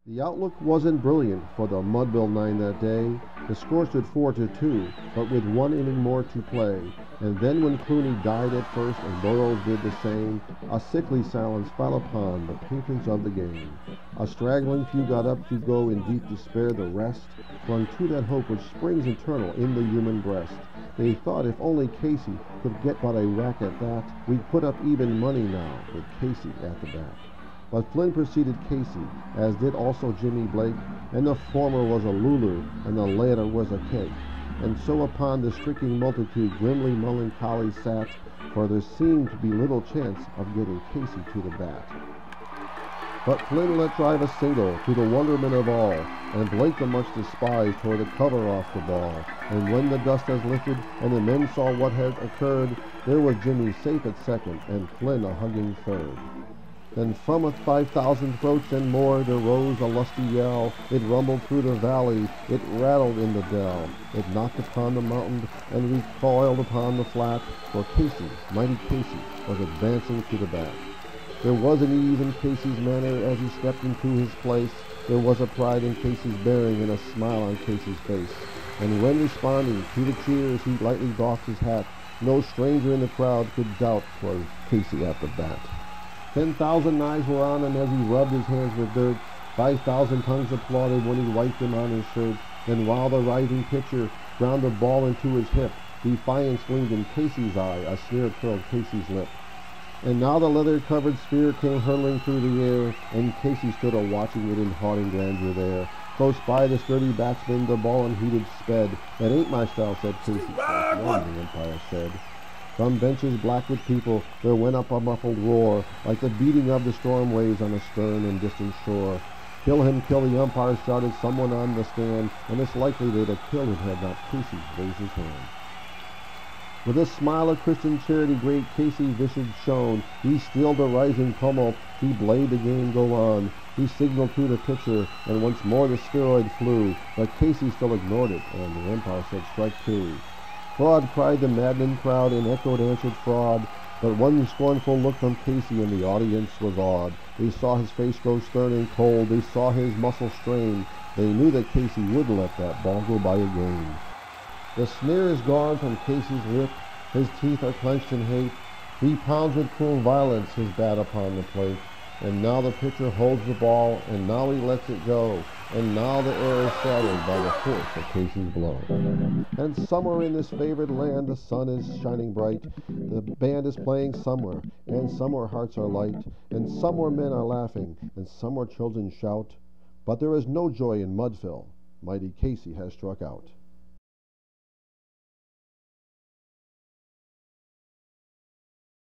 The outlook wasn't brilliant for the Mudville Nine that day. The score stood 4-2, but with one inning more to play. And then when Clooney died at first and Burroughs did the same, a sickly silence fell upon the patrons of the game. A straggling few got up to go in deep despair. The rest clung to that hope which springs eternal in the human breast. They thought if only Casey could get but a whack at that, we'd put up even money now with Casey at the bat. But Flynn preceded Casey, as did also Jimmy Blake, and the former was a Lulu, and the latter was a cake. And so upon the stricken multitude grimly melancholy sat, for there seemed to be little chance of getting Casey to the bat. But Flynn let drive a single, to the wonderment of all, and Blake the much despised tore the cover off the ball. And when the dust has lifted, and the men saw what had occurred, there was Jimmy safe at second, and Flynn a hugging third. Then from 5,000 throats and more there rose a lusty yell. It rumbled through the valley, it rattled in the dell. It knocked upon the mountain and recoiled upon the flat, for Casey, mighty Casey, was advancing to the bat. There was an ease in Casey's manner as he stepped into his place. There was a pride in Casey's bearing and a smile on Casey's face. And when responding to the cheers he lightly doffed his hat, no stranger in the crowd could doubt 'twas Casey at the bat. 10,000 eyes were on him as he rubbed his hands with dirt. 5,000 tongues applauded when he wiped them on his shirt. Then while the rising pitcher ground the ball into his hip, defiance gleamed in Casey's eye, a sneer curled Casey's lip. And now the leather-covered sphere came hurtling through the air, and Casey stood a-watching it in haughty grandeur there. Close by the sturdy batsman the ball unheeded sped. "That ain't my style," said Casey. "One," the umpire said. From benches black with people there went up a muffled roar, like the beating of the storm waves on a stern and distant shore. "Kill him, kill!" the umpire shouted someone on the stand, and it's likely they'd have killed him had not Casey raised his hand. With a smile of Christian charity great Casey visage shone. He stilled the rising tumult, he bade the game go on. He signaled to the pitcher, and once more the spheroid flew, but Casey still ignored it, and the umpire said strike two. "Fraud!" cried the maddening crowd, and echoed answered fraud. But one scornful look from Casey and the audience was awed. They saw his face grow stern and cold, they saw his muscles strain. They knew that Casey wouldn't let that ball go by again. The sneer is gone from Casey's lip, his teeth are clenched in hate. He pounds with cruel violence his bat upon the plate. And now the pitcher holds the ball, and now he lets it go, and now the air is shattered by the force of Casey's blow. And somewhere in this favored land the sun is shining bright, the band is playing somewhere, and somewhere hearts are light, and somewhere men are laughing, and somewhere children shout. But there is no joy in Mudville, mighty Casey has struck out.